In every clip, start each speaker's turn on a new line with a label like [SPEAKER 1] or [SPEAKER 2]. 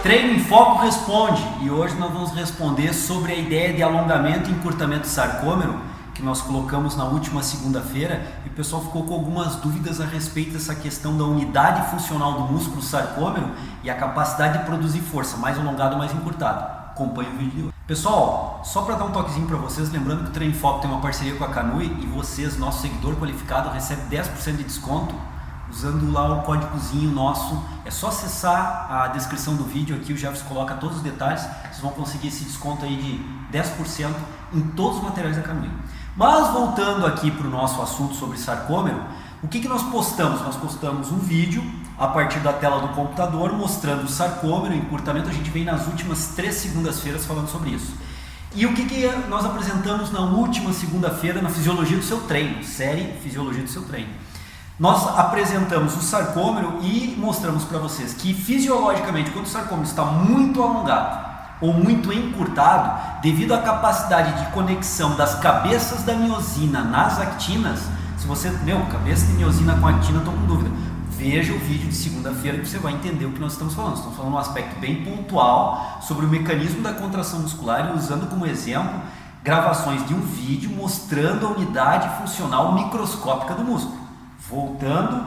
[SPEAKER 1] Treino em Foco responde, e hoje nós vamos responder sobre a ideia de alongamento e encurtamento sarcômero que nós colocamos na última segunda-feira, e o pessoal ficou com algumas dúvidas a respeito dessa questão da unidade funcional do músculo sarcômero e a capacidade de produzir força, mais alongado ou mais encurtado. Acompanhe o vídeo de hoje. Pessoal, só para dar um toquezinho para vocês, lembrando que o Treino em Foco tem uma parceria com a Canui e vocês, nosso seguidor qualificado, recebe 10% de desconto usando lá o códigozinho nosso. É só acessar a descrição do vídeo aqui, o Jefferson coloca todos os detalhes, vocês vão conseguir esse desconto aí de 10% em todos os materiais da Canui. Mas voltando aqui para o nosso assunto sobre sarcômero, o que nós postamos? Nós postamos um vídeo a partir da tela do computador mostrando o sarcômero, o encurtamento. A gente vem nas últimas 3 segundas-feiras falando sobre isso. E o que nós apresentamos na última segunda-feira na Fisiologia do Seu Treino, série Fisiologia do Seu Treino. Nós apresentamos o sarcômero e mostramos para vocês que fisiologicamente, quando o sarcômero está muito alongado ou muito encurtado, devido à capacidade de conexão das cabeças da miosina nas actinas, se você, cabeça de miosina com actina, estou com dúvida, veja o vídeo de segunda-feira que você vai entender o que nós estamos falando. Estamos falando um aspecto bem pontual sobre o mecanismo da contração muscular e usando como exemplo gravações de um vídeo mostrando a unidade funcional microscópica do músculo. Voltando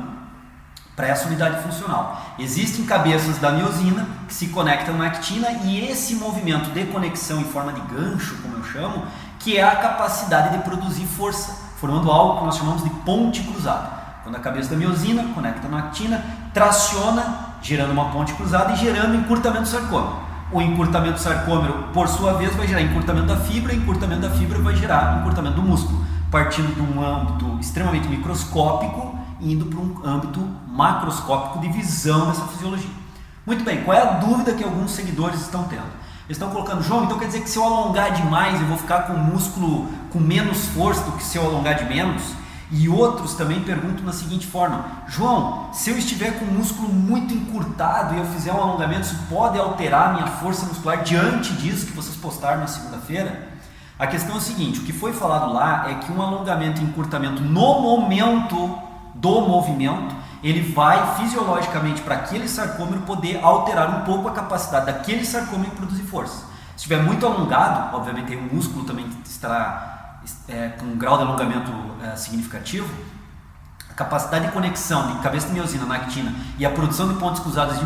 [SPEAKER 1] para essa unidade funcional, existem cabeças da miosina que se conectam na actina, e esse movimento de conexão em forma de gancho, como eu chamo, que é a capacidade de produzir força, formando algo que nós chamamos de ponte cruzada. Quando a cabeça da miosina conecta na actina, traciona, gerando uma ponte cruzada e gerando encurtamento do sarcômero. O encurtamento do sarcômero, por sua vez, vai gerar encurtamento da fibra, e encurtamento da fibra vai gerar encurtamento do músculo, partindo de um âmbito extremamente microscópico indo para um âmbito macroscópico de visão dessa fisiologia. Muito bem, qual é a dúvida que alguns seguidores estão tendo? Eles estão colocando: João, então quer dizer que se eu alongar demais eu vou ficar com o músculo com menos força do que se eu alongar de menos? E outros também perguntam da seguinte forma: João, se eu estiver com o músculo muito encurtado e eu fizer um alongamento, isso pode alterar a minha força muscular diante disso que vocês postaram na segunda-feira? A questão é o seguinte: o que foi falado lá é que um alongamento e encurtamento no momento do movimento, ele vai fisiologicamente para aquele sarcômero poder alterar um pouco a capacidade daquele sarcômero em produzir força. Se estiver muito alongado, obviamente aí o músculo também estará com um grau de alongamento significativo, a capacidade de conexão de cabeça de miosina na actina e a produção de pontes cruzadas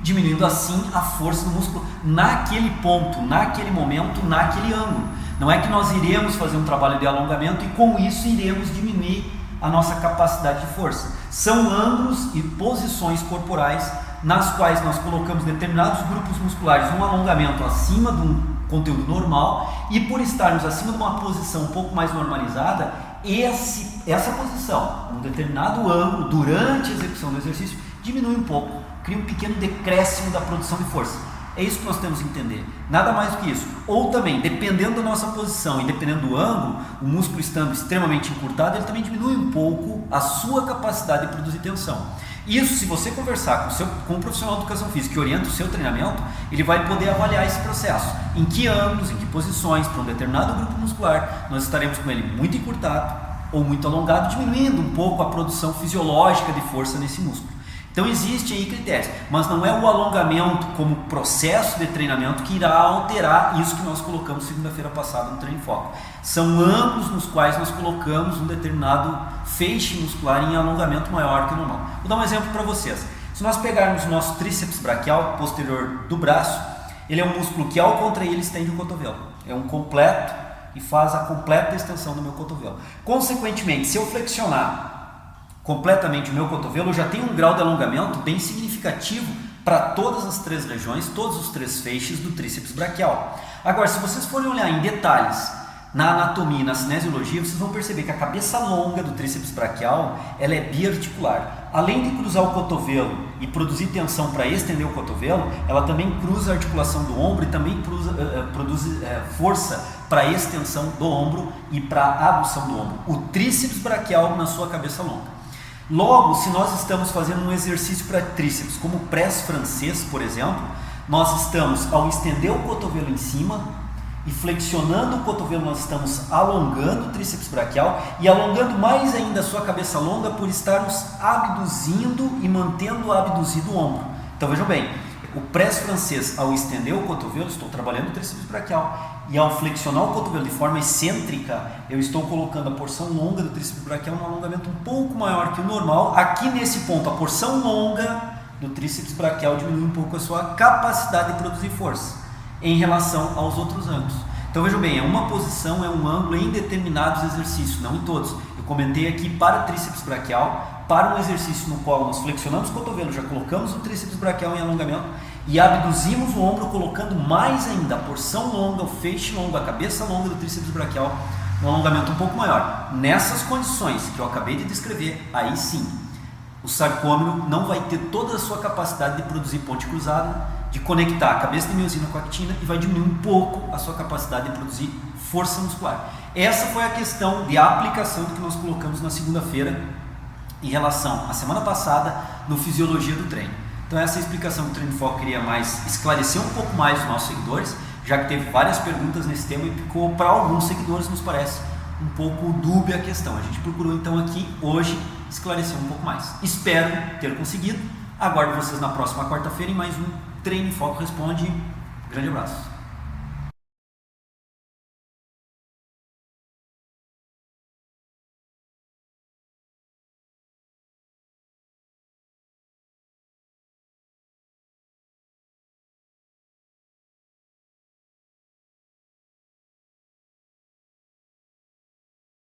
[SPEAKER 1] diminuindo assim a força do músculo naquele ponto, naquele momento, naquele ângulo. Não é que nós iremos fazer um trabalho de alongamento e com isso iremos diminuir a nossa capacidade de força. São ângulos e posições corporais nas quais nós colocamos determinados grupos musculares um alongamento acima de um conteúdo normal, e por estarmos acima de uma posição um pouco mais normalizada, essa posição, um determinado ângulo durante a execução do exercício, diminui um pouco, cria um pequeno decréscimo da produção de força. É isso que nós temos que entender, nada mais do que isso. Ou também, dependendo da nossa posição e dependendo do ângulo, o músculo estando extremamente encurtado, ele também diminui um pouco a sua capacidade de produzir tensão. Isso, se você conversar com um profissional de educação física que orienta o seu treinamento, ele vai poder avaliar esse processo. Em que ângulos, em que posições, para um determinado grupo muscular, nós estaremos com ele muito encurtado ou muito alongado, diminuindo um pouco a produção fisiológica de força nesse músculo. Então existem aí critérios, mas não é o alongamento como processo de treinamento que irá alterar isso que nós colocamos segunda-feira passada no Treino em Foco. São ângulos nos quais nós colocamos um determinado feixe muscular em alongamento maior que o normal. Vou dar um exemplo para vocês. Se nós pegarmos o nosso tríceps braquial posterior do braço, ele é um músculo que ao contrair ele estende o cotovelo. É um completo e faz a completa extensão do meu cotovelo. Consequentemente, se eu flexionar completamente o meu cotovelo, eu já tenho um grau de alongamento bem significativo para todas as 3 regiões, todos os 3 feixes do tríceps braquial. Agora, se vocês forem olhar em detalhes na anatomia e na cinesiologia, vocês vão perceber que a cabeça longa do tríceps braquial, ela é biarticular. Além de cruzar o cotovelo e produzir tensão para estender o cotovelo, ela também cruza a articulação do ombro e também produz força para a extensão do ombro e para a abdução do ombro. O tríceps braquial na sua cabeça longa. Logo, se nós estamos fazendo um exercício para tríceps, como o press francês, por exemplo, nós estamos, ao estender o cotovelo em cima e flexionando o cotovelo, nós estamos alongando o tríceps braquial e alongando mais ainda a sua cabeça longa por estarmos abduzindo e mantendo abduzido o ombro. Então vejam bem, o press francês, ao estender o cotovelo, estou trabalhando o tríceps braquial, e ao flexionar o cotovelo de forma excêntrica, eu estou colocando a porção longa do tríceps braquial num alongamento um pouco maior que o normal. Aqui nesse ponto, a porção longa do tríceps braquial diminui um pouco a sua capacidade de produzir força em relação aos outros ângulos. Então vejam bem, é uma posição, é um ângulo em determinados exercícios, não em todos. Eu comentei aqui para tríceps braquial, para um exercício no qual nós flexionamos o cotovelo, já colocamos o tríceps braquial em alongamento e abduzimos o ombro, colocando mais ainda a porção longa, o feixe longo, a cabeça longa do tríceps braquial, um alongamento um pouco maior. Nessas condições que eu acabei de descrever, aí sim, o sarcômero não vai ter toda a sua capacidade de produzir ponte cruzada, de conectar a cabeça de miosina com a actina, e vai diminuir um pouco a sua capacidade de produzir força muscular. Essa foi a questão de aplicação do que nós colocamos na segunda-feira em relação à semana passada no Fisiologia do Treino. Então essa é a explicação que o Treino em Foco queria mais esclarecer um pouco mais os nossos seguidores, já que teve várias perguntas nesse tema e ficou para alguns seguidores, nos parece, um pouco dúbia a questão. A gente procurou então aqui hoje esclarecer um pouco mais. Espero ter conseguido. Aguardo vocês na próxima quarta-feira em mais um Treino em Foco Responde. Grande abraço.